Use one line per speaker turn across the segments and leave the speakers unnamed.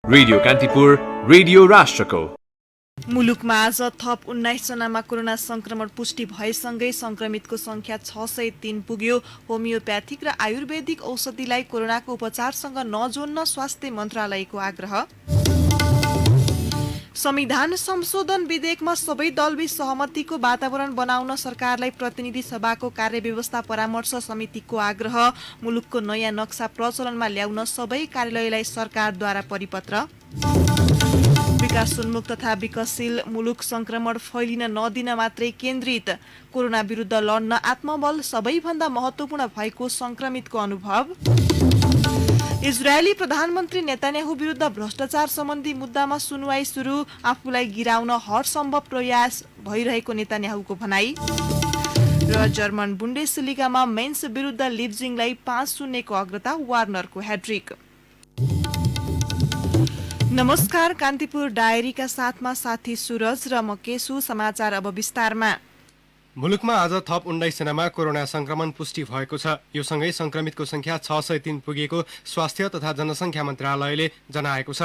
Radio Kantipur, radio राष्ट्रको।
मुलुकमा आज थप 19 जनामा कोरोना संक्रमण पुष्टि भएसँगै संक्रमितको संख्या 603 पुग्यो। होमियोप्याथिक र आयुर्वेदिक औषधिलाई कोरोनाको उपचारसँग नजोड्न स्वास्थ्य मन्त्रालयको आग्रह। संविधान संशोधन विधेयकमा सबै दलबीच सहमतिको वातावरण बनाउन सरकारलाई प्रतिनिधि सभाको कार्यव्यवस्था परामर्श समितिको आग्रह। मुलुकको नयाँ नक्सा प्रचलनमा ल्याउन सबै कार्यालयलाई सरकारद्वारा परिपत्र। विकासोन्मुख तथा विकासशील मुलुक संक्रमण फैलिन नदिन मात्रै केन्द्रित, कोरोना विरुद्ध लड्न आत्मबल सबैभन्दा महत्वपूर्ण भएको संक्रमितको अनुभव। इजरायली प्रधानमन्त्री नेतान्याहु विरुद्ध भ्रष्टाचार सम्बन्धी मुद्दामा सुनवाई सुरु, आफूलाई गिराउन हरसम्भव प्रयास भइरहेको नेतान्याहुको भनाई। र जर्मन बुन्डेसलिगामा मेन्स विरुद्ध लिप्जिङलाई 5-0 को अग्रता, वार्नरको ह्याट्रिक। नमस्कार, कान्तिपुर डायरीका साथमा साथी सुरज र म केसु। समाचार अब विस्तारमा।
मुलुकमा आज थप 19 जनामा कोरोना संक्रमण पुष्टि भएको छ। यो सँगै संक्रमितको संख्या 603 पुगेको स्वास्थ्य तथा जनसंख्या मन्त्रालयले जनाएको छ।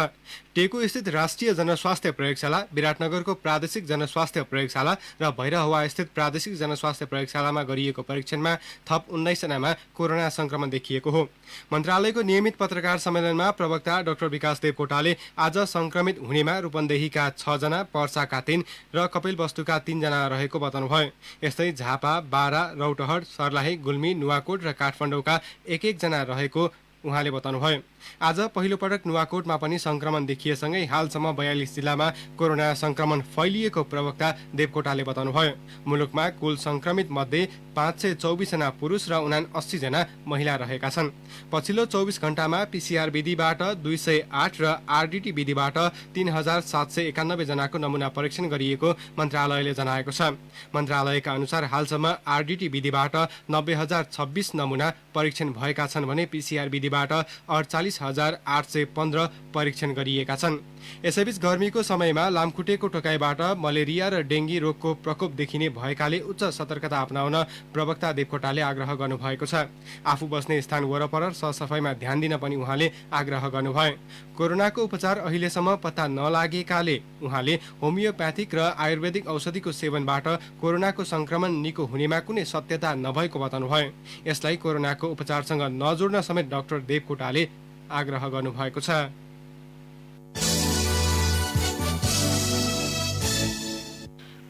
टेकु स्थित राष्ट्रिय जनस्वास्थ्य प्रयोगशाला, विराटनगरको प्रादेशिक जनस्वास्थ्य प्रयोगशाला र भैरहवा स्थित प्रादेशिक जनस्वास्थ्य प्रयोगशालामा गरिएको परीक्षणमा थप 19 जनामा कोरोना संक्रमण देखिएको हो। मन्त्रालयको नियमित पत्रकार सम्मेलनमा प्रवक्ता डाक्टर विकास देवकोटाले आज संक्रमित हुनेमा रूपन्देहीका 6 जना, पर्साका 3 र कपिलवस्तुका 3 जना रहेको बताउनुभयो। यस्तै झापा, बारा, रौतहट, सर्लाही, गुल्मी, नुवाकोट र काठमाडौँका 1-1 जना रहेको उहाँले बताउनुभयो। आज पहिलो पटक नुवाकोटमा पनि संक्रमण देखिएसँगै हालसम्म 42 जिल्लामा कोरोना संक्रमण फैलिएको प्रवक्ता देवकोटाले बताउनुभयो। मुलुकमा कुल संक्रमित मध्ये 524 जना पुरुष र 79 जना महिला रहेका छन्। पछिल्लो 24 घण्टामा पीसीआर विधिबाट 208 र आरडीटी विधिबाट 3791 जनाको नमुना परीक्षण गरिएको मन्त्रालयले जनाएको छ। मन्त्रालयका अनुसार हालसम्म आरडीटी विधिबाट 90,026 नमुना परीक्षण भएका छन् भने पीसीआर विधिबाट 48,815 परीक्षण गरिएका छन्। यसैबीच गर्मीको समयमा लामखुट्टेको टोकाइबाट मलेरिया र डेङ्गी रोगको प्रकोप देखिने भएकाले उच्च सतर्कता अपनाउन प्रवक्ता देवकोटाले आग्रह गर्नुभएको छ। आफू बस्ने स्थान वरपर सरसफाइमा ध्यान दिन पनि उहाँले आग्रह गर्नुभयो। कोरोनाको उपचार अहिलेसम्म पत्ता नलागेकाले उहाँले होमियोप्याथिक र आयुर्वेदिक औषधिको सेवनबाट कोरोनाको संक्रमण निको हुनेमा कुनै सत्यता नभएको बताउनुभयो। यसलाई कोरोनाको उपचारसँग नजोड्न समेत डाक्टर देवकोटाले आग्रह गर्नुभएको छ।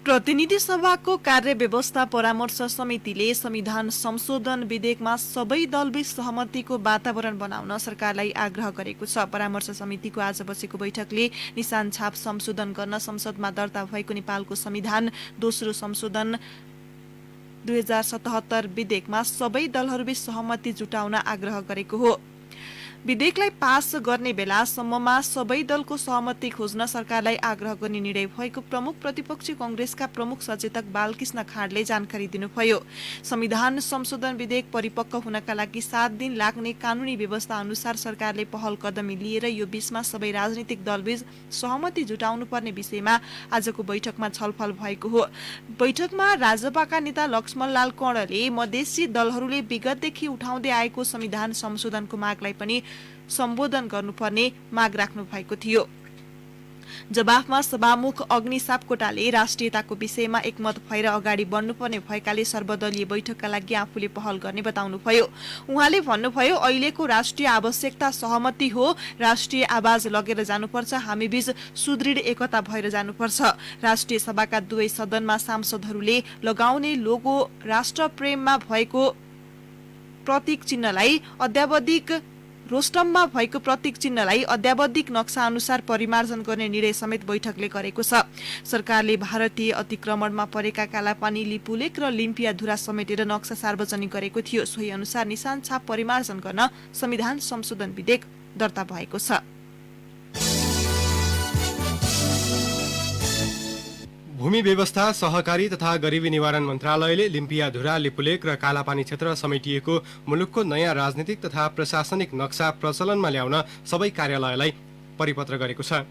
प्रतिनिधि सभाको कार्यव्यवस्था परामर्श समितिले संविधान संशोधन विधेयकमा सबै दलबीच सहमतिको वातावरण बनाउन सरकारलाई आग्रह गरेको छ। परामर्श समितिको आज बसेको बैठकले निशान छाप संशोधन गर्न संसदमा दर्ता भएको नेपालको संविधान दोस्रो संशोधन 2077 विधेयकमा सबै दलहरूबीच सहमति जुटाउन आग्रह गरेको हो। विधेयकलाई पास गर्ने बेलासम्ममा सबै दलको सहमति खोज्न सरकारलाई आग्रह गर्ने निर्णय भएको प्रमुख प्रतिपक्षी कांग्रेसका प्रमुख सचेतक बालकृष्ण खाँडले जानकारी दिनुभयो। संविधान संशोधन विधेयक परिपक्व हुनका लागि 7 दिन लाग्ने कानूनी व्यवस्था अनुसार सरकारले पहल कदमी लिएर यो बीचमा सबै राजनीतिक दलबीच सहमति जुटाउनु पर्ने विषयमा आजको बैठकमा छलफल भएको हो। बैठकमा राजपाका नेता लक्ष्मणलाल कणले मधेसी दलहरूले विगतदेखि उठाउँदै आएको संविधान संशोधनको मागलाई पनि सम्बोधन गर्नुपर्ने माग राख्नु भएको थियो। जवाफमा सभामुख अग्नि सापकोटाले राष्ट्रियताको विषयमा एकमत भएर अगाडि बढ्नुपर्ने भएकाले सर्वदलीय बैठकका लागि आफूले पहल गर्ने बताउनुभयो। उहाँले भन्नुभयो, अहिलेको राष्ट्रिय आवश्यकता सहमति हो। राष्ट्रिय आवाज लगेर जानुपर्छ। हामीबीच सुदृढ एकता भएर जानुपर्छ। राष्ट्रिय सभाका दुवै सदनमा सांसदहरूले लगाउने लोगो राष्ट्रप्रेममा भएको प्रतीक चिन्हलाई रोस्टममा भएको प्रतीक चिन्हलाई अध्यावधिक नक्सा अनुसार परिमार्जन गर्ने निर्णय समेत बैठकले गरेको छ। सरकारले भारतीय अतिक्रमणमा परेका कालापानी, लिपुलेक र लिम्पियाधुरा समेटेर नक्सा सार्वजनिक गरेको थियो। सोही अनुसार निशान छाप परिमार्जन गर्न संविधान संशोधन विधेयक दर्ता भएको छ।
भूमि व्यवस्था, सहकारी तथा गरिबी निवारण मन्त्रालयले लिम्पियाधुरा, लिपुलेक र कालापानी क्षेत्र समेटिएको मुलुकको नयाँ राजनीतिक तथा प्रशासनिक नक्सा प्रचलनमा ल्याउन सबै कार्यालयलाई परिपत्र गरेको छ।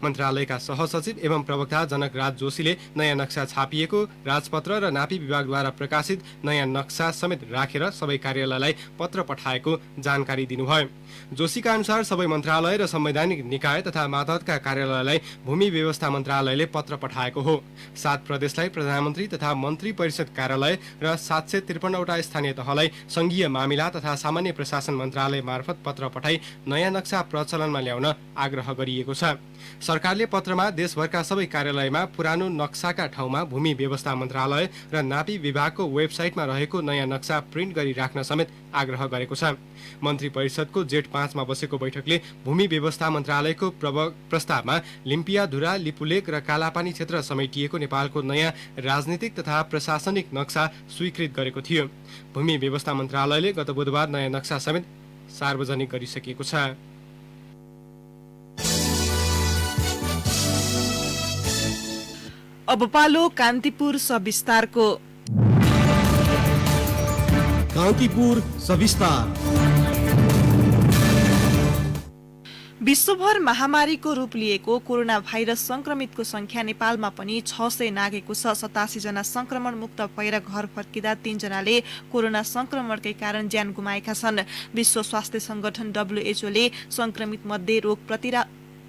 मन्त्रालयका सहसचिव एवं प्रवक्ता जनक राज जोशीले नयाँ नक्सा छापिएको राजपत्र र नापी विभागद्वारा प्रकाशित नयाँ नक्सा समेत राखेर सबै कार्यालयलाई पत्र पठाएको जानकारी दिनुभयो। जोशीका अनुसार सबै मन्त्रालय र संवैधानिक निकाय तथा मातहतका कार्यालयलाई भूमि व्यवस्था मन्त्रालयले पत्र पठाएको हो। 7 प्रदेशलाई प्रधानमन्त्री तथा मन्त्री परिषद कार्यालय र 753वटा स्थानीय तहलाई संघीय मामिला तथा सामान्य प्रशासन मन्त्रालय मार्फत पत्र पठाई नयाँ नक्सा प्रचलनमा ल्याउन आग्रह गरिएको छ। सरकारले पत्रमा देशभरका सबै कार्यालयमा पुरानो नक्साका ठाउँमा भूमि व्यवस्था मन्त्रालय र नापी विभागको वेबसाइटमा रहेको नयाँ नक्सा प्रिन्ट गरी राख्न समेत आग्रह गरेको छ। मन्त्री परिषदको जेठ 5 मा बसेको बैठकले भूमि व्यवस्था मन्त्रालयको प्रस्तावमा लिम्पियाधुरा, लिपुलेक र कालापानी क्षेत्र समेटिएको नेपालको नयाँ राजनीतिक तथा प्रशासनिक नक्सा स्वीकृत गरेको थियो। भूमि व्यवस्था मन्त्रालयले गत बुधबार नयाँ नक्सा समेत सार्वजनिक गरिसकेको छ।
अब पालो कान्तिपुर सविस्तारको।
कान्तिपुर सविस्तार।
विश्वभर महामारीको रूप लिएको कोरोना भाइरस संक्रमितको संख्या नेपालमा पनि 600 नागेको छ। 87 जना संक्रमण मुक्त भएर घर फर्किँदा 3 जनाले कोरोना संक्रमणकै कारण ज्यान गुमाएका छन्। विश्व स्वास्थ्य संगठन WHO ले संक्रमित मध्ये रोग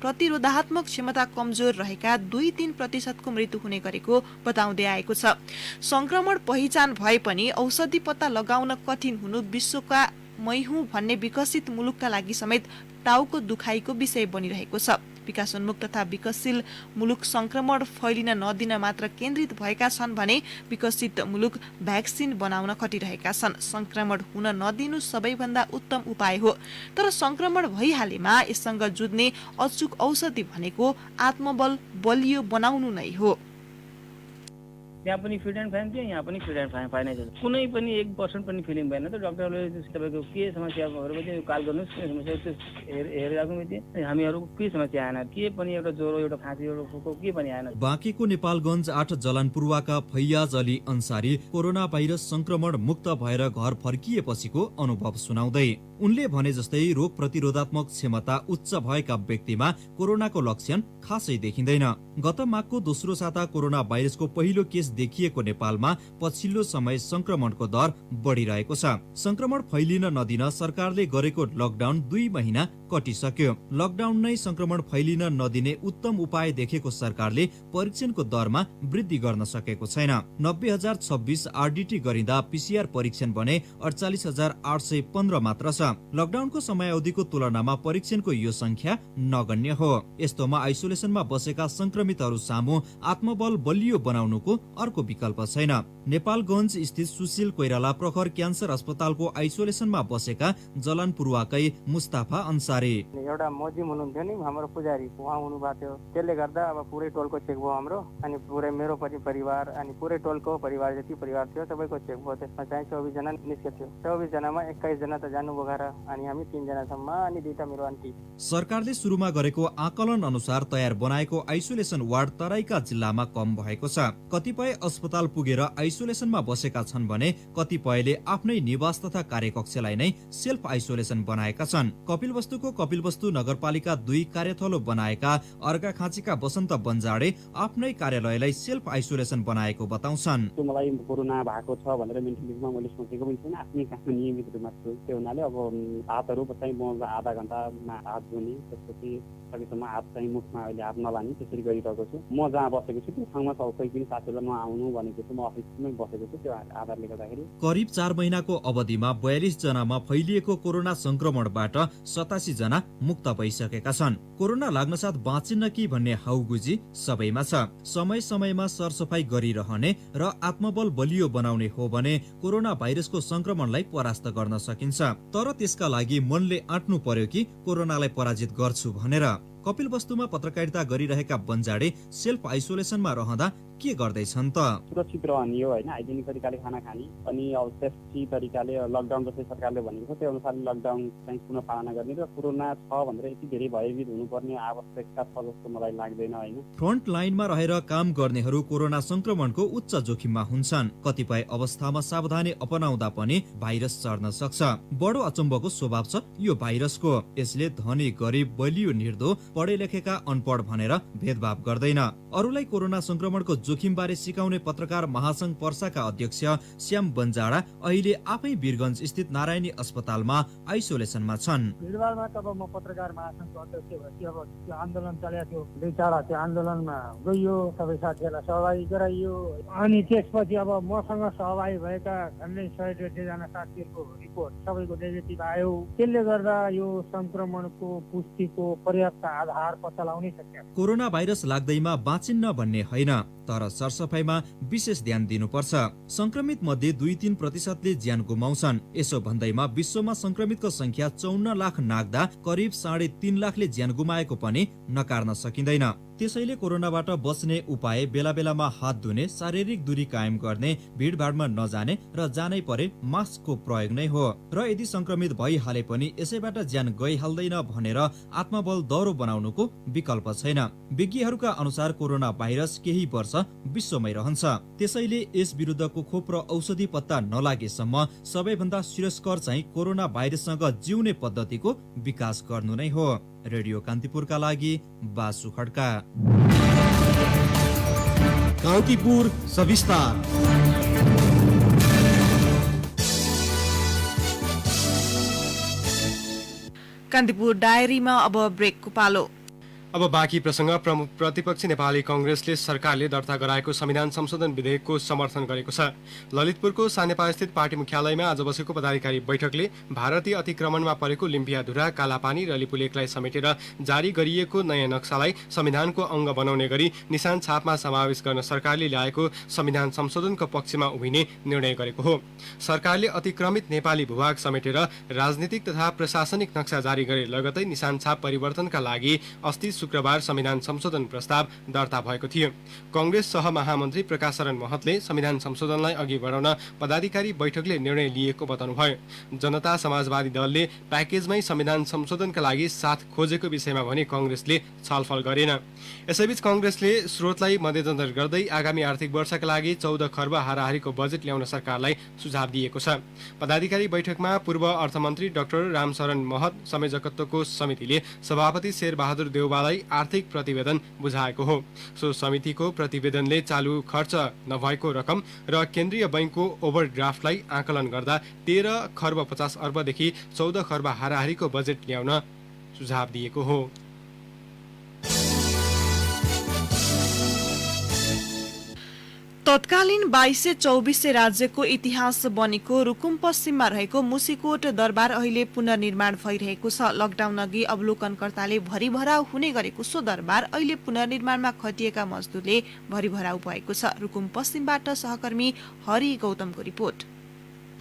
प्रतिरोधात्मक क्षमता कमजोर रहेका 2-3% मृत्यु हुने गरेको बताउँदै आएको छ। संक्रमण पहिचान भए पनि औषधि पत्ता लगाउन कठिन हुनु विश्वका मैहुँ भन्ने विकसित मुलुकका लागि समेत टाउको दुखाइको विषय बनिरहेको छ। विकासोन्मुख तथा विकसशील मुलुक संक्रमण फैलिन नदिन मात्र केन्द्रित भएका छन् भने विकसित मुलुक भ्याक्सिन बनाउन खटिरहेका छन्। संक्रमण हुन नदिनु सबैभन्दा उत्तम उपाय हो, तर संक्रमण भइहालेमा यससँग जुझ्ने अचूक औषधि भनेको आत्मबल बलियो बनाउनु नै हो।
त्यहाँ पनि फिट एन्ड फाइन थियो, यहाँ पनि फिट एन्ड फाइन छ। कुनै पनि 1% पनि फिलिङ भएन त डाक्टरले तपाईँको के समस्या भएर कल गर्नुहोस्, के समस्या त्यो हेरिराख्नु थियो। हामीहरूको के समस्या आएन, के पनि एउटा ज्वरो, एउटा खाँसी, एउटा खोको के पनि आएन।
बाँकेको नेपालगञ्ज 8 जलानपुरवाका फैयाज अली अन्सारी कोरोना भाइरस संक्रमण मुक्त भएर घर फर्किएपछिको अनुभव सुनाउँदै उनले भने जस्तै रोग प्रतिरोधात्मक क्षमता उच्च भएका व्यक्तिमा कोरोनाको लक्षण खासै देखिँदैन। गत माघको दोस्रो साता कोरोना भाइरसको पहिलो केस देखिएको नेपालमा पछिल्लो समय संक्रमणको दर बढिरहेको छ। संक्रमण फैलिन नदिन सरकारले गरेको लकडाउन 2 महिना कटिसक्यो। लकडाउन नै संक्रमण फैलिन नदिने उत्तम उपाय देखेको सरकारले परीक्षणको दरमा वृद्धि गर्न सकेको छैन। 90,026 RDT गरिँदा PCR परीक्षण भने 48,815 मात्र छ। लकडाउनको समयावधिको तुलनामा परीक्षणको यो संख्या नगण्य हो। यस्तोमा आइसोलेसनमा बसेका संक्रमितहरू सामु आत्मबल बलियो बनाउनुको अर्को विकल्प छैन। नेपालगञ्ज स्थित सुशील कोइराला प्रखर क्यान्सर अस्पतालको आइसोलेसनमा बसेका जलानपुरवाकै मुस्ताफा अन्सारी।
एउटा मोजिम हुनुहुन्थ्यो नि हाम्रो पुजारी, उहाँ हुनुभएको थियो। त्यसले गर्दा अब पुरै टोलको चेक भयो हाम्रो, अनि पुरै मेरो परिवार अनि पुरै टोलको परिवार जति परिवार थियो सबैको चेक भयो। त्यसमा चाहिँ 24 जना निस्केको थियो। 24 जनामा 21 जना त जानुभयो घर, अनि हामी 3 जनासम्म अनि 2टा मेरो आन्टी।
सरकारले सुरुमा गरेको आकलन अनुसार तयार बनाएको आइसोलेसन वार्ड तराईका जिल्लामा कम भएको छ। कतिपय अस्पताल पुगेर आइसोलेसनमा बसेका छन् भने कतिपयले आफ्नै निवास तथा कार्यकक्षलाई नै सेल्फ आइसोलेसन बनाएका छन्। कपिलवस्तुको कपिलवस्तु नगरपालिका 2 कार्यथलो बनाएका अर्घाखाँचीका बसन्त बन्जाडे आफ्नै कार्यालयलाई सेल्फ आइसोलेसन बनाएको बताउँछन्।
मलाई कोरोना भएको छ भनेर मेन्टलिजमा मैले सोचेको पनि छैन। आफ्नै काममा नियमित रूपमा छु। त्यो हुनाले अब हातहरू चाहिँ म आधा घण्टामा हात धुने, त्यसपछि सकेसम्म हात चाहिँ मुखमा अहिले हात नलाने त्यसरी गरिरहेको छु। म जहाँ बसेको छु त्यो ठाउँमा कोही पनि साथीहरूलाई नआउनु भनेको छु। म अफिसमै बसेको छु। त्यो आधारले गर्दाखेरि
करिब 4 महिनाको अवधिमा 42 जनामा फैलिएको कोरोना संक्रमणबाट 87 जना मुक्त भइसकेका छन्। कोरोना लाग्न साथ बाँचिन्न कि भन्ने हाउगुजी सबैमा छ। समय समयमा सरसफाई गरिरहने र आत्मबल बलियो बनाउने हो भने कोरोना भाइरसको संक्रमणलाई परास्त गर्न सकिन्छ। तर त्यसका लागि मनले आँट्नु पर्यो कि कोरोनालाई पराजित गर्छु भनेर। कपिलवस्तुमा पत्रकारिता गरिरहेका बन्जाडे सेल्फ आइसोलेसनमा रहँदा के गर्दैछन् त?
सुरक्षित रहने हो हैन, हाइजेनिक तरिकाले खाना खाने, अनि अब सेफ्टी तरिकाले लकडाउन जस्तै सरकारले भनेको छ त्यो अनुसार लकडाउन चाहिँ पुनः पालना गर्ने र कोरोना छ भनेर यति धेरै भयभीत हुनुपर्ने आवश्यकता छ जस्तो मलाई लाग्दैन हैन।
फ्रन्ट लाइनमा रहेर काम गर्नेहरू कोरोना संक्रमणको उच्च जोखिममा हुन्छन्। कतिपय अवस्थामा सावधानी अपनाउँदा पनि भाइरस चढ्न सक्छ। बडो अचम्मको स्वभाव छ यो भाइरसको। यसले धनी गरिब बलियो निर्धो पढे लेखेका अनपढ भनेर भेदभाव गर्दैन। अरूलाई कोरोना संक्रमणको जोखिम बारे सिकाउने पत्रकार महासंघ पर्साका अध्यक्ष श्याम बन्जाडा अहिले आफै वीरगञ्ज स्थित नारायणी अस्पतालमा आइसोलेसनमा छन्।
भिडभाडमा तब म पत्रकार महासंघको अध्यक्ष भएपछि अब त्यो आन्दोलन चलेको थियो, 2-4 त्यो आन्दोलनमा गइयो, सबै साथीहरूलाई सहभागी गराइयो। अनि त्यसपछि अब मसँग सहभागी भएका झन्डै 100-150 जना साथीहरूको रिपोर्ट सबैको नेगेटिभ आयो। त्यसले गर्दा यो संक्रमणको पुष्टिको पर्याप्त आधार पत्ता लगाउनै सकिएन।
कोरोना भाइरस लाग्दैमा बाँचिन्न भन्ने होइन, तर सरसफाइमा विशेष ध्यान दिनुपर्छ। संक्रमित मध्ये 2-3% ज्यान गुमाउँछन्। यसो भन्दैमा विश्वमा संक्रमितको संख्या 54 लाख नाग्दा करिब 3.5 लाखले ज्यान गुमाएको पनि नकार्न सकिँदैन। त्यसैले कोरोनाबाट बच्ने उपाय बेला बेलामा हात धुने, शारीरिक दूरी कायम गर्ने, भिडभाडमा नजाने र जानै परे मास्कको प्रयोग नै हो। र यदि संक्रमित भइहाले पनि यसैबाट ज्यान गइहाल्दैन भनेर आत्मबल दह्रो बनाउनुको विकल्प छैन। विज्ञहरूका अनुसार कोरोना भाइरस केही वर्ष विश्वमै रहन्छ। त्यसैले यस विरुद्धको खोप र औषधि पत्ता नलागेसम्म सबैभन्दा श्रेयस्कर चाहिँ कोरोना भाइरससँग जिउने पद्धतिको विकास गर्नु नै हो। रेडियो कान्तिपुरका लागि बासु खड्का।
कान्तिपुर सविस्तार।
कान्तिपुर डायरीमा अब ब्रेकको पालो।
अब बाँकी प्रसङ्ग। प्रमुख प्रतिपक्षी नेपाली कांग्रेसले सरकारले दर्ता गराएको संविधान संशोधन विधेयकको समर्थन गरेको छ। ललितपुरको सानेपा स्थित पार्टी मुख्यालयमा आज बसेको पदाधिकारी बैठकले भारतीय अतिक्रमणमा परेको लिम्पियाधुरा, कालापानी र लिपुलेखलाई समेटेर जारी गरिएको नयाँ नक्सालाई संविधानको अङ्ग बनाउने गरी निशान छापमा समावेश गर्न सरकारले ल्याएको संविधान संशोधनको पक्षमा उभिने निर्णय गरेको हो। सरकारले अतिक्रमित नेपाली भूभाग समेटेर राजनीतिक तथा प्रशासनिक नक्सा जारी गरे लगतै निशान छाप परिवर्तनका लागि अस्ति शुक्रबार संविधान संशोधन प्रस्ताव दर्ता भएको थियो। कांग्रेस सहमहामन्त्री प्रकाश शरण महतले संविधान संशोधनलाई अघि बढाउन पदाधिकारी बैठकले निर्णय लिएको बताउनुभयो। जनता समाजवादी दलले प्याकेजमै संविधान संशोधनका लागि साथ खोजेको विषयमा भने कांग्रेसले छलफल गरेन। यसैबीच कांग्रेसले स्रोतलाई मध्यनजर गर्दै आगामी आर्थिक वर्षका लागि 14 खर्ब हाराहारीको बजेट ल्याउन सरकारलाई सुझाव दिएको छ। पदाधिकारी बैठकमा पूर्व अर्थमन्त्री डाक्टर रामशरण महत संयोजकत्वको समितिले सभापति शेरबहादुर देउवालाई आर्थिक प्रतिवेदन बुझाएको हो। सो समितिको प्रतिवेदनले चालू खर्च नभएको रकम र केन्द्रीय बैंकको ओभरड्राफ्टलाई आकलन गर्दा 13 खर्ब 50 अर्बदेखि 14 खर्ब हाराहारीको बजेट ल्याउन सुझाव दिएको हो।
तत्कालीन 2224 राज्यको इतिहास बनेको रुकुम पश्चिममा रहेको मुसिकोट दरबार अहिले पुनर्निर्माण भइरहेको छ। लकडाउन अघि अवलोकनकर्ताले भरिभराउ हुने गरेको सो दरबार अहिले पुनर्निर्माणमा खटिएका मजदुरले भरिभराउ भएको छ। रुकुम पश्चिमबाट सहकर्मी हरि गौतमको रिपोर्ट।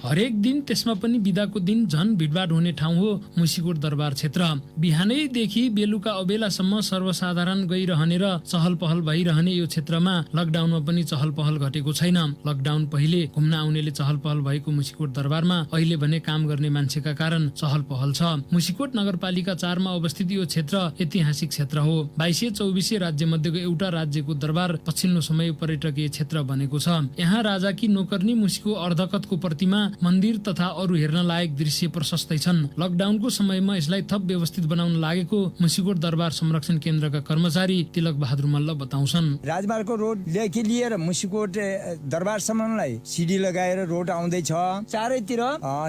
हरेक दिन त्यसमा पनि बिदाको दिन झन भिडभाड हुने ठाउँ हो मुसिकोट दरबार क्षेत्र। बिहानैदेखि बेलुका अबेलासम्म सर्वसाधारण गइरहने र चहल पहल भइरहने यो क्षेत्रमा लकडाउनमा पनि चहल पहल घटेको छैन। लकडाउन पहिले घुम्न आउनेले चहल पहल भएको मुसिकोट दरबारमा अहिले भने काम गर्ने मान्छेका कारण चहल पहल छ। मुसिकोट नगरपालिका 4 मा अवस्थित यो क्षेत्र ऐतिहासिक क्षेत्र हो। 2224 राज्य मध्येको एउटा राज्यको दरबार पछिल्लो समय पर्यटकीय क्षेत्र बनेको छ। यहाँ राजाकी नोकर्नी मुसीको अर्धकतको प्रतिमा, मन्दिर तथा अरू हेर्न लायक दृश्य प्रशस्तै छन्। लकडाउनको समयमा यसलाई थप व्यवस्थित बनाउन लागेको मुसिकोट दरबार संरक्षण केन्द्रका कर्मचारी तिलक बहादुर मल्ल बताउँछन्।
राजमार्गको रोडदेखि लिएर मुसिकोट दरबारसम्मलाई सिडी लगाएर रोड आउँदैछ। चारैतिर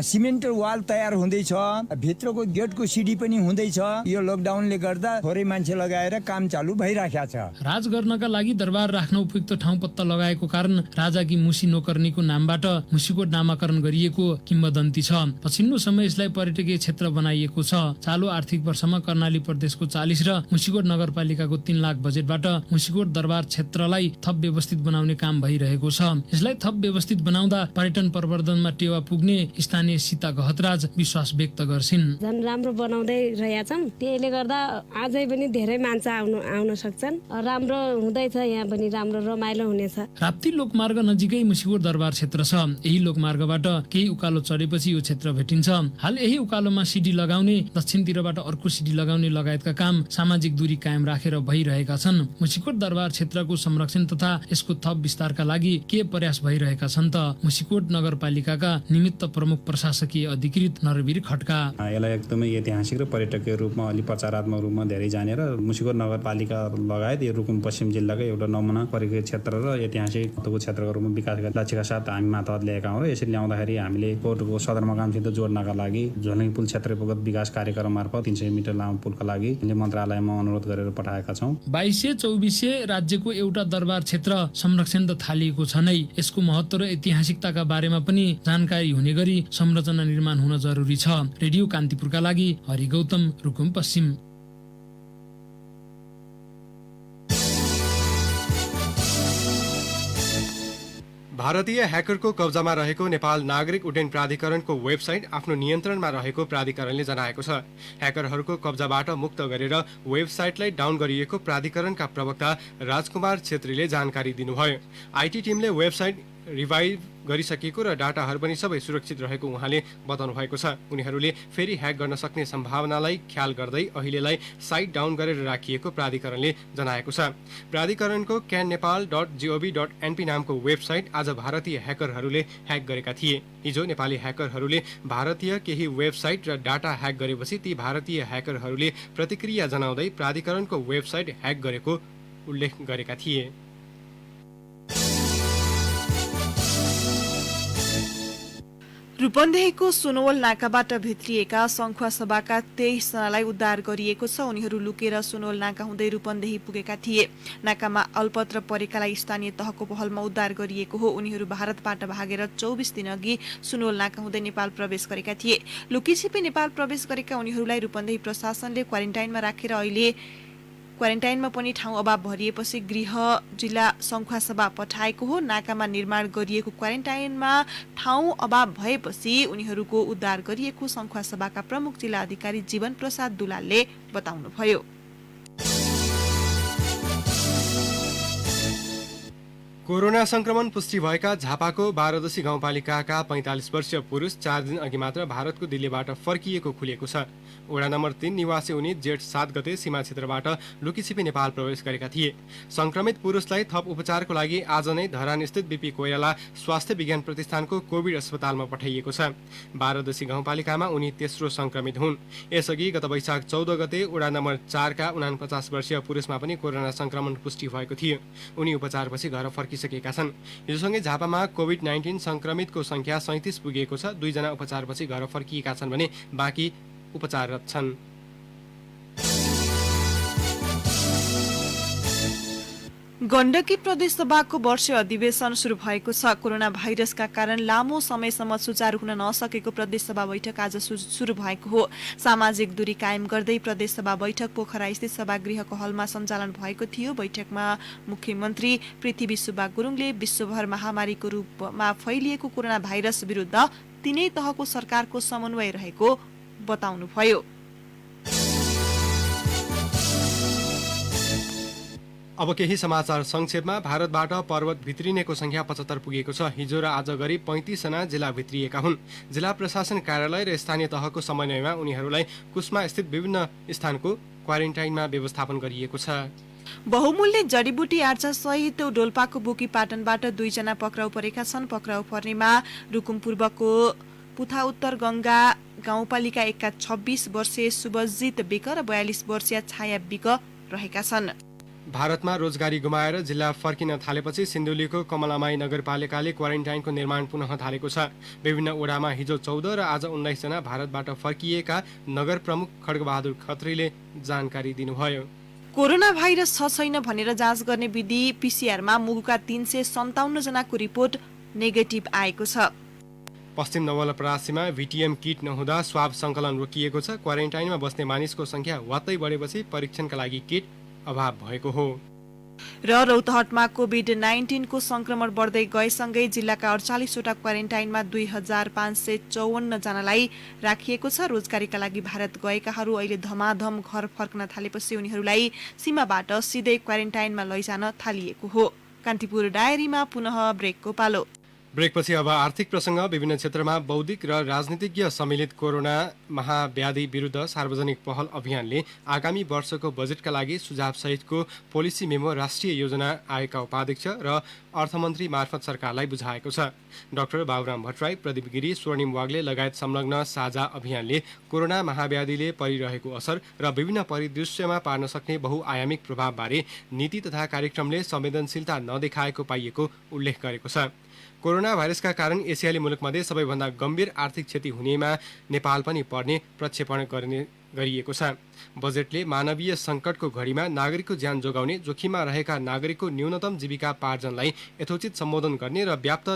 सिमेन्ट वाल तयार हुँदैछ। भित्रको गेटको सिडी पनि हुँदैछ। यो लकडाउनले गर्दा थोरै मान्छे लगाएर काम चालु भइराखेको छ।
राज गर्नका लागि दरबार राख्न उपयुक्त ठाउँ पत्ता लगाएको कारण राजाकी मुसी नोकर्नीको नामबाट मुसिकोट नामाकरण गरिएको किम्वदन्ती छ। पछिल्लो समय यसलाई पर्यटकीय क्षेत्र बनाइएको छ। चालु आर्थिक वर्षमा कर्णाली प्रदेशको 40 र मुसिकोट नगरपालिकाको 3 लाख बजेटबाट मुसिकोट दरबार क्षेत्रलाई थप व्यवस्थित बनाउने काम भइरहेको छ। यसलाई थप व्यवस्थित बनाउँदा पर्यटन प्रवर्धनमा टेवा पुग्ने स्थानीय सीता गहतराज विश्वास व्यक्त गर्छिन्।
झन् राम्रो बनाउँदै रहेका छन्। त्यसले गर्दा अझै पनि धेरै मान्छे आउन सक्छन्। राम्रो हुँदैछ। यहाँ पनि राम्रो रमाइलो हुनेछ।
राप्ती लोकमार्ग नजिकै मुसिकोट दरबार क्षेत्र छ। यही लोकमार्गबाट केही उकालो चढेपछि यो क्षेत्र भेटिन्छ। हाल यही उकालोमा सिडी लगाउने, दक्षिणतिरबाट अर्को सिडी लगाउने लगायतका काम सामाजिक दूरी कायम राखेर भइरहेका छन्। मुसिकोट दरबार क्षेत्रको संरक्षण तथा यसको थप विस्तारका लागि के प्रयास भइरहेका छन् त? मुसिकोट नगरपालिकाका निमित्त प्रमुख प्रशासकीय अधिकृत नरवीर खड्का।
यसलाई एकदमै ऐतिहासिक र पर्यटकीय रूपमा अलि प्रचारात्मक रूपमा धेरै जानेर मुसिकोट नगरपालिका लगायत यो रुकुम पश्चिम जिल्लाको एउटा नमुना पर्यटकीय क्षेत्र र ऐतिहासिक क्षेत्रको रूपमा विकासका लक्ष्यका साथ हामी मातहत ल्याएका हौँ र यसरी ल्याउँदाखेरि हामीले कोटको सदरमुकामसित जोड्नका लागि झोलुङ पुल क्षेत्रगत विकास कार्यक्रम मार्फत 300 मिटर लामो पुलका लागि मन्त्रालयमा अनुरोध गरेर पठाएका छौँ। 2224
राज्यको एउटा दरबार क्षेत्र संरक्षण त थालिएको छ नै, यसको महत्त्व र ऐतिहासिकताका बारेमा पनि जानकारी हुने गरी संरचना निर्माण हुन जरुरी छ। रेडियो कान्तिपुरका लागि हरि गौतम, रुकुम पश्चिम।
भारतीय ह्याकरको कब्जामा रहेको नेपाल नागरिक उड्डयन प्राधिकरणको वेबसाइट आफ्नो नियन्त्रणमा रहेको प्राधिकरणले जनाएको छ। ह्याकरहरूको कब्जाबाट मुक्त गरेर वेबसाइटलाई डाउन गरिएको प्राधिकरणका प्रवक्ता राजकुमार छेत्रीले जानकारी दिनुभयो। आइटी टिमले वेबसाइट रिभाइभ गरिसकेको र डाटाहरू पनि सबै सुरक्षित रहेको उहाँले बताउनु भएको छ। उनीहरूले फेरि ह्याक गर्न सक्ने सम्भावनालाई ख्याल गर्दै अहिलेलाई साइट डाउन गरेर राखिएको प्राधिकरणले जनाएको छ। प्राधिकरणको cannepal.gov.np नामको वेबसाइट आज भारतीय ह्याकरहरूले ह्याक गरेका थिए। हिजो नेपाली ह्याकरहरूले भारतीय केही वेबसाइट र डाटा ह्याक गरेपछि ती भारतीय ह्याकरहरूले प्रतिक्रिया जनाउँदै प्राधिकरणको वेबसाइट ह्याक गरेको उल्लेख गरेका थिए।
रूपन्देहीको सुनवल नाकाबाट भित्रिएका सङ्खुवा सभाका 23 जनालाई उद्धार गरिएको छ। उनीहरू लुकेर सुनवल नाका हुँदै रूपन्देही पुगेका थिए। नाकामा अल्पत्र परेकालाई स्थानीय तहको पहलमा उद्धार गरिएको हो। उनीहरू भारतबाट भागेर 24 दिन अघि सुनवल नाका हुँदै नेपाल प्रवेश गरेका थिए। लुकीछिपी नेपाल प्रवेश गरेका उनीहरूलाई रूपन्देही प्रशासनले क्वारेन्टाइनमा राखेर अहिले क्वारेन्टाइनमा पनि ठाउँ अभाव भरिएपछि गृह जिल्ला सङ्खुवा सभा पठाएको हो। नाकामा निर्माण गरिएको क्वारेन्टाइनमा ठाउँ अभाव भएपछि उनीहरूको उद्धार गरिएको सङ्खुवा सभाका प्रमुख जिल्ला अधिकारी जीवन प्रसाद दुलालले बताउनुभयो।
कोरोना संक्रमण पुष्टि भएका झापाको 12 गाउँपालिकाका 45 वर्षीय पुरुष 4 दिन अघि मात्र भारतको दिल्लीबाट फर्किएको खुलेको छ। वडा नम्बर 3 निवासी उनी जेठ 7 गते सीमा क्षेत्रबाट लुकीछिपी नेपाल प्रवेश गरेका थिए। संक्रमित पुरुषलाई थप उपचारको लागि आज नै धरानस्थित बीपी कोइराला स्वास्थ्य विज्ञान प्रतिष्ठानको कोभिड अस्पतालमा पठाइएको छ। 12 गाउँपालिकामा उनी तेस्रो संक्रमित हुन्। यसअघि गत वैशाख 14 गते वडा नम्बर 4 का 49 वर्षीय पुरुषमा पनि कोरोना संक्रमण पुष्टि भएको थियो। उनी उपचारपछि घर फर्किसकेका छन्। हिजोसँगै झापामा कोभिड-19 संक्रमितको संख्या 37 पुगेको छ। 2 जना उपचारपछि घर फर्किएका छन् भने बाँकी उपचाररत छन्।
गण्डकी प्रदेश सभाको वर्षीय अधिवेशन सुरु भएको छ। कोरोना भाइरसका कारण लामो समयसम्म सुचारू हुन नसकेको प्रदेश सभा बैठक आज सुरु भएको हो। सामाजिक दूरी कायम गर्दै प्रदेश सभा बैठक पोखरा स्थित सभागृहको हलमा सञ्चालन भएको थियो। बैठकमा मुख्यमन्त्री पृथ्वी सुब्बा गुरुङले विश्वभर महामारीको रूपमा फैलिएको कोरोना भाइरस विरुद्ध तीनै तहको सरकारको समन्वय रहेको बताउनुभयो।
अब केही समाचार संक्षेपमा। भारतबाट पर्वत भित्रिनेको संख्या 75 पुगेको छ। हिजो र आज गरी 35 जना जिल्ला भित्रिएका हुन्। जिल्ला प्रशासन कार्यालय र स्थानीय तहको समन्वयमा उनीहरूलाई कुस्मा स्थित विभिन्न स्थानको क्वारेन्टाइनमा व्यवस्थापन गरिएको छ।
बहुमूल्य जडीबुटी आर्चा सहित डोल्पाको बोकी पाटनबाट 2 जना पक्राउ परेका छन्। पक्राउ पर्नेमा रुकुम पूर्वको पुथा उत्तर गंगा गाउँपालिका 1 का 26 वर्षीय सुभजित विक र 42 वर्षीय छाया विक रहेका छन्।
भारतमा रोजगारी गुमाएर जिल्ला फर्किन थालेपछि सिन्धुलीको कमलामाई नगरपालिकाले क्वारेन्टाइनको निर्माण पुनः थालेको छ। विभिन्न ओडामा हिजो 14 र आज 19 जना भारतबाट फर्किएका नगर प्रमुख खड्गबहादुर खत्रीले जानकारी दिनुभयो।
कोरोना भाइरस छ छैन भनेर जाँच गर्ने विधि पीसीआरमा मुगुका 357 जनाको रिपोर्ट नेगेटिभ आएको छ।
पश्चिम नवलपरासीमा भिटिएम किट नहुँदा स्वाब संकलन रोकिएको छ। क्वारेन्टाइनमा बस्ने मानिसको संख्या वात्तै बढेपछि परीक्षणका लागि किट अभाव भएको हो।
र रौतहटमा कोभिड-19 को संक्रमण बढ्दै गएसँगै जिल्लाका 48 वटा क्वारेन्टाइनमा 2554 जनालाई राखिएको छ। रोजगारीका लागि भारत गएकाहरू अहिले धमाधम घर फर्कन थालेपछि उनीहरूलाई सीमाबाट सिधै क्वारेन्टाइनमा लैजान थालिएको हो। कान्तिपुर डायरीमा पुनः ब्रेकको पालो।
ब्रेकपछि अब आर्थिक प्रसङ्ग। विभिन्न क्षेत्रमा बौद्धिक र राजनीतिज्ञ सम्मिलित कोरोना महाव्याधि विरुद्ध सार्वजनिक पहल अभियानले आगामी वर्षको बजेटका लागि सुझावसहितको पोलिसी मेमो राष्ट्रिय योजना आयोगका उपाध्यक्ष र अर्थमन्त्री मार्फत सरकारलाई बुझाएको छ। डाक्टर बाबुराम भट्टराई, प्रदीप गिरी, स्वर्णिम वाग्ले लगायत संलग्न साझा अभियानले कोरोना महाव्याधिले परिरहेको असर र विभिन्न परिदृश्यमा पार्न सक्ने बहुआयामिक प्रभावबारे नीति तथा कार्यक्रमले संवेदनशीलता नदेखाएको पाइएको उल्लेख गरेको छ। कोरोना भाइरसका कारण एसियाली मुलुकमध्ये सबैभन्दा गम्भीर आर्थिक क्षति हुनेमा नेपाल पनि पर्ने प्रक्षेपण गरिएको छ। बजेटले मानवीय सङ्कटको घडीमा नागरिकको ज्यान जोगाउने, जोखिममा रहेका नागरिकको न्यूनतम जीविकापार्जनलाई यथोचित सम्बोधन गर्ने र व्याप्त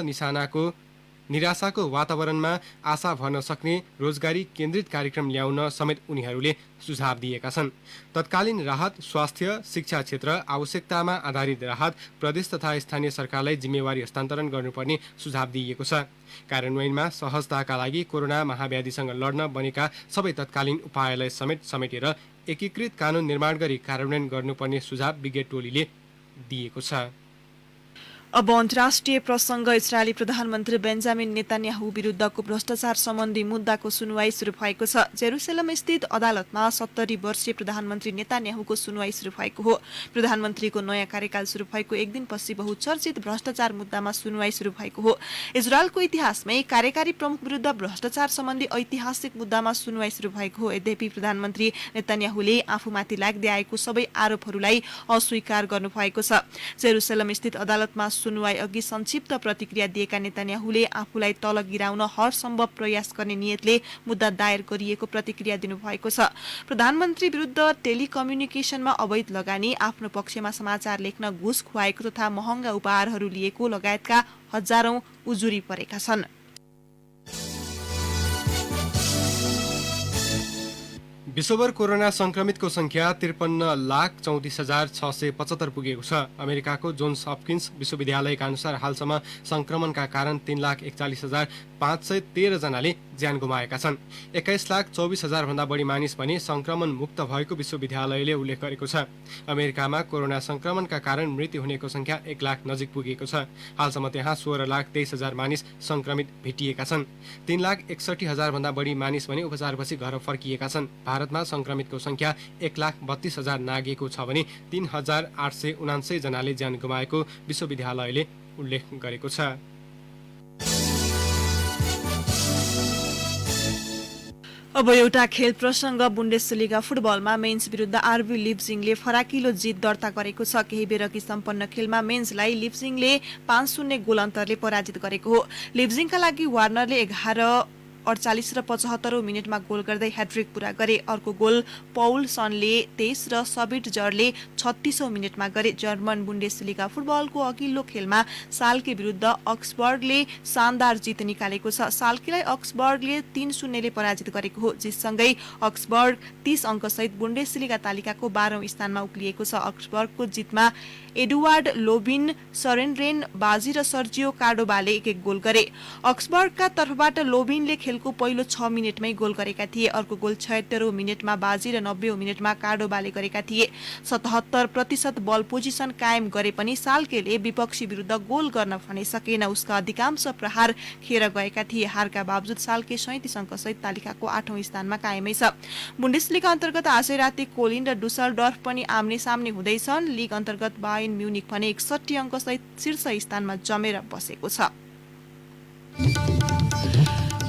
निराशाको वातावरणमा आशा भर्न सक्ने रोजगारी केन्द्रित कार्यक्रम ल्याउन समेत उनीहरूले सुझाव दिएका छन्। तत्कालीन राहत, स्वास्थ्य, शिक्षा क्षेत्र आवश्यकतामा आधारित राहत प्रदेश तथा स्थानीय सरकारलाई जिम्मेवारी हस्तान्तरण गर्नुपर्ने सुझाव दिइएको छ। कार्यान्वयनमा सहजताका लागि कोरोना महाव्याधिसँग लड्न बनेका सबै तत्कालीन उपायलाई समेटेर एकीकृत कानून निर्माण गरी कार्यान्वयन गर्नुपर्ने सुझाव विज्ञ टोलीले दिएको छ।
अब अन्तर्राष्ट्रिय प्रसङ्ग। इजरायली प्रधानमन्त्री बेन्जामिन नेतान्याहु विरुद्धको भ्रष्टाचार सम्बन्धी मुद्दाको सुनुवाई सुरु भएको छ। जेरुसलेम स्थित अदालतमा 70 वर्षीय प्रधानमन्त्री नेतान्याहुको सुनुवाई सुरु भएको हो। प्रधानमन्त्रीको नयाँ कार्यकाल सुरु भएको एक दिनपछि बहुचर्चित भ्रष्टाचार मुद्दामा सुनुवाई सुरु भएको हो। इजरायलको इतिहासमै कार्यकारी प्रमुख विरुद्ध भ्रष्टाचार सम्बन्धी ऐतिहासिक मुद्दामा सुनुवाई सुरु भएको हो। यद्यपि प्रधानमन्त्री नेतान्याहुले आफूमाथि लाग्दै आएको सबै आरोपहरूलाई अस्वीकार गर्नुभएको छ। जेरुसलेम स्थित अदालतमा सुनुवाई अघि संक्षिप्त प्रतिक्रिया दिएका नेतान्याहुले आफूलाई तल गिराउन हर सम्भव प्रयास गर्ने नियतले मुद्दा दायर गरिएको प्रतिक्रिया दिनुभएको छ। प्रधानमन्त्री विरुद्ध टेलिकम्युनिकेसनमा अवैध लगानी, आफ्नो पक्षमा समाचार लेख्न घुस खुवाएको तथा महँगा उपहारहरू लिएको लगायतका हजारौं उजुरी परेका छन्।
विश्वभर कोरोना संक्रमितको संख्या 53,34,675 पुगेको छ। अमेरिकाको जोन्स हपकिन्स विश्वविद्यालयका अनुसार हालसम्म संक्रमणका कारण 3,41,513 जनाले ज्यान गुमाएका छन्। 21,24,000 भन्दा बढी मानिस भने संक्रमण मुक्त भएको विश्वविद्यालयले उल्लेख गरेको छ। अमेरिकामा कोरोना संक्रमणका कारण मृत्यु हुनेको संख्या 1 लाख नजिक पुगेको छ। हालसम्म त्यहाँ 16,23,000 मानिस संक्रमित भेटिएका छन्। 3,61,000 भन्दा बढी मानिस भने उपचारपछि घर फर्किएका छन्। भारतमा संक्रमितको संख्या 1,32,000 नागेको छ भने 3,879 जनाले ज्यान गुमाएको विश्वविद्यालयले उल्लेख गरेको छ।
अब एउटा खेल प्रसङ्ग। बुन्डेसलिगा फुटबलमा मेन्स विरुद्ध आरबी लिप्जिङले फराकिलो जित दर्ता गरेको छ। केही बेरअघि सम्पन्न खेलमा मेन्सलाई लिप्जिङले 5-0 गोल अन्तरले पराजित गरेको हो। लिप्जिङका लागि वार्नरले 11:48 र 75 मिनेटमा गोल गर्दै ह्याट्रिक पूरा गरे। अर्को गोल पौलसनले 23 र सबिटजरले 36औं मिनेटमा गरे। जर्मन बुन्डेसलिगा फुटबलको अघिल्लो खेलमा साल्के विरुद्ध अक्सबर्गले शानदार जित निकालेको छ। साल्केलाई अक्सबर्गले 3-0 ले पराजित गरेको हो। जितसँगै अक्सबर्ग 30 अङ्कसहित बुन्डेसलिगा तालिकाको 12औं स्थानमा उक्लिएको छ। अक्सबर्गको जितमा एडुवार्ड लोबिन, सरेनरेन बाजी र सर्जियो कार्डोबाले 1-1 गोल गरे। अक्सबर्गका तर्फबाट लोबिनले खेलको पहिलो 6 मिनेटमै गोल गरेका थिए। अर्को गोल 76औं मिनेटमा बाजी र 90औं मिनेटमा कार्डोबाले गरेका थिए। 77% बल पोजिसन कायम गरे पनि साल्केले विपक्षी विरुद्ध गोल गर्न भने सकेन। उसका अधिकांश प्रहार खेर गएका थिए। हारका बावजुद साल्के 37 अङ्कसहित तालिकाको 8औं स्थानमा कायमै छ। बुन्डेसलिगा अन्तर्गत आज राति कोलिन र डुसलडर्फ पनि आम्ने सामने हुँदैछन्। लीग अन्तर्गत बायर्न म्युनिक भने 61 अङ्कसहित शीर्ष स्थानमा जमेर बसेको छ।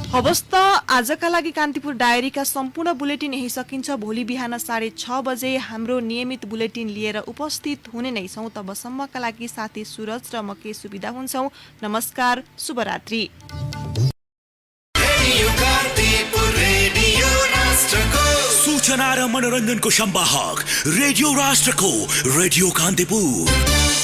हवस् त आजका लागि कान्तिपुर डायरीका सम्पूर्ण बुलेटिन यही सकिन्छ। भोलि बिहान 6:30 बजे हाम्रो नियमित बुलेटिन लिएर उपस्थित हुने नै छौं। तबसम्मका लागि साथी सुरज र म के सुविधा हुन्छौं। नमस्कार, शुभरात्रि।
सूचना र मनोरञ्जनको संवाहक रेडियो राष्ट्रको रेडियो कान्तिपुर।